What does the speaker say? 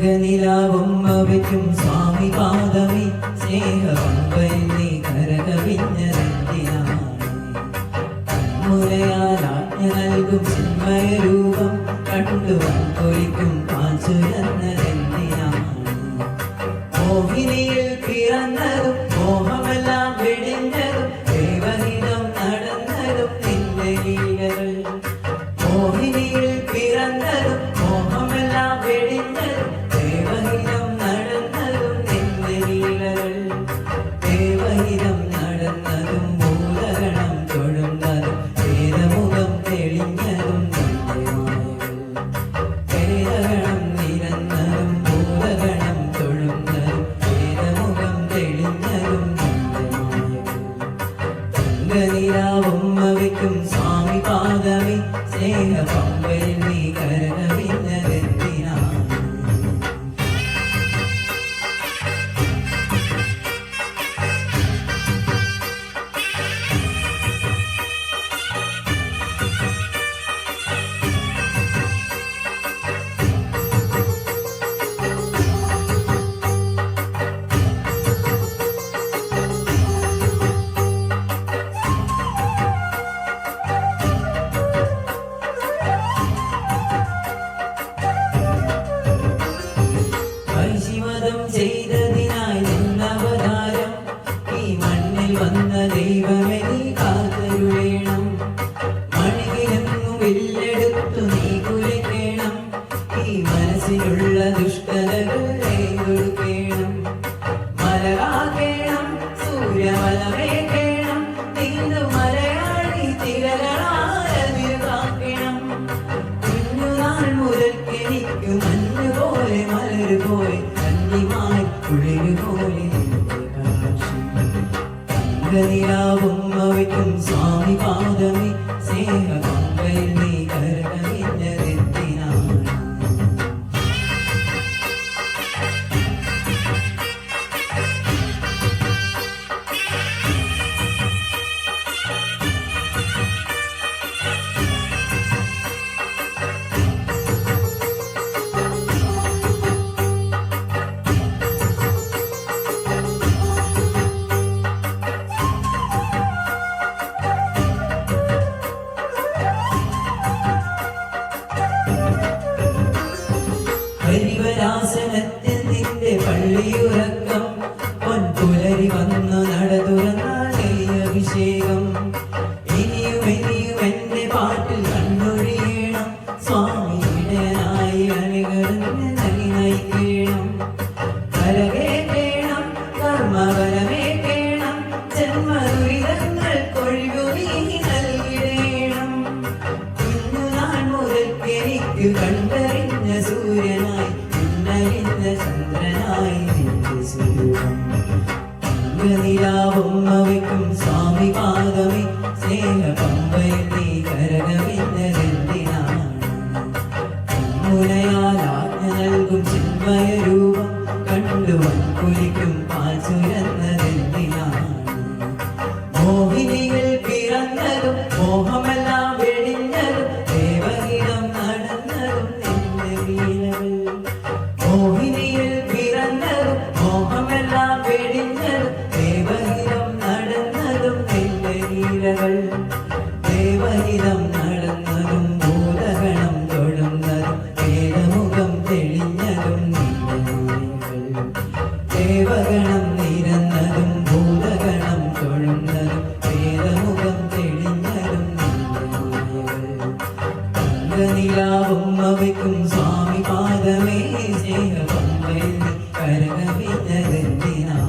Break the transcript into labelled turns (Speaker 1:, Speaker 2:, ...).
Speaker 1: നിലാവുമ്മവയ്ക്കും സ്വാമി പാദമേ സ്നേഹപമ്പയിൽ നീ കരകവിഞ്ഞതെന്തിനാണ്? കൺമുലയാൽ ആജ്ഞ നൽകും ചിന്മയരൂപം കണ്ടു വൻപൊലിക്കും കാഞ്ചുരന്നതെന്തിനാണ്? മോഹിനിയിൽ പിറന്നതും മോഹമെല്ലാം വെടിഞ്ഞതും ദേവഹിതം നടന്നതും നിന്റെ ലീലകൾ. മോഹിനിയിൽ പിറന്നതും മോഹമെല്ലാം വെടിഞ്ഞതും ദേവഹിതം നടന്നതും നിന്റെ ലീലകൾ. ദേവഹിതം നടന്നതും ഭൂതഗണം തൊഴുന്നതും വേദമുഖം തെളിഞ്ഞതും നിന്റെ മായകൾ. വേദഗണം നിരന്നതും ഭൂതഗണം തൊഴുന്നതും വേദമുഖം തെളിഞ്ഞതും നിന്റെ മായകൾ. തങ്കനിലാവുമ്മവയ്ക്കും സ്വാമി പാദമേ സ്നേഹപമ്പയിൽ നീ കരകവിഞ്ഞതെന്തിനാണ്? ചെയ്തതിനായി നിന്നവതാരം ഈ മണ്ണിൽ വന്ന ദൈവമേ നീ കാത്തരുളേണം. മണികിലെങ്ങും വില്ലെടുത്തു നീ കുലയ്ക്കേണം. ഈ മനസ്സിലുള്ള ദുഷ്ടതകൾ കൊടുക്കേണം. മലകാക്കേണം, സൂര്യമലമേക്കേണം. നീന്തു മലയാളി തിരകളാരതിരുകാക്കണം. കുഞ്ഞുനാൾ മുതൽക്കെനിക്കു മഞ്ഞുപോലെ മലരുപോലെ നിലാവുമ്മവയ്ക്കും സ്വാമി പാദമേ സ്നേഹപമ്പയിൽ നീ കരകവിഞ്ഞതെന്തിനാണ്? ഹരിവരാസനത്തിൽ നിന്റെ പള്ളിയുറക്കം പൊൻപുലരി വന്നു നട തുറന്നാലേ അഭിഷേകം. ഇനിയും ഇനിയും എന്റെ പാട്ടിൽ കണ്ണൊഴിയണം. സ്വാമിയുടനായി അണികളെ നയിക്കണം. കരകേക്കണം, കർമ്മവരമേക്കണം. ജന്മദുരിതങ്ങൾ കൊഴിവു നീ നൽകിടേണം. കുഞ്ഞുനാൾ മുതൽക്കെനിക്ക് കണ്ടറിഞ്ഞ സൂര്യനായി ഇന്നലിന്ന ചന്ദ്രനായി നിന്റെ സ്വരൂപം. നിലാവുമ്മവയ്ക്കും സ്വാമി പാദമേ സ്നേഹപമ്പയിൽ നീ കരകവിഞ്ഞതെന്തിനാണ്? മുലയാൽ ആജ്ഞ നൽകും ചിന്മയരൂപം കണ്ടു വൻപൊലിക്കും കാഞ്ചുരന്നതെന്തിനാണ്? മോഹിനിയിൽ പിറന്നതും മോഹമെല്ലാം വെടിഞ്ഞതും ദേവഹിതം നടന്നതും നിന്റെ ലീലകൾ. മോഹിനിയിൽ പിറന്നതും മോഹമെല്ലാം വെടിഞ്ഞതും ദേവഹിതം നടന്നതും നിന്റെ ലീലകൾ. ദേവഹിതം നടന്നതും ഭൂതഗണം തൊഴുന്നതും വേദമുഖം തെളിഞ്ഞതും നിന്റെ മായകൾ. ദേവഗണം നിരന്നതും ഭൂതഗണം തൊഴുന്നതും വേദമുഖം തെളിഞ്ഞതും നിന്റെ മായകൾ. തങ്കനിലാവുമ്മവയ്ക്കും സ്വാമി പാദമേ സ്നേഹപമ്പയിൽ നീ കരകവിഞ്ഞതെന്തിനാണ്?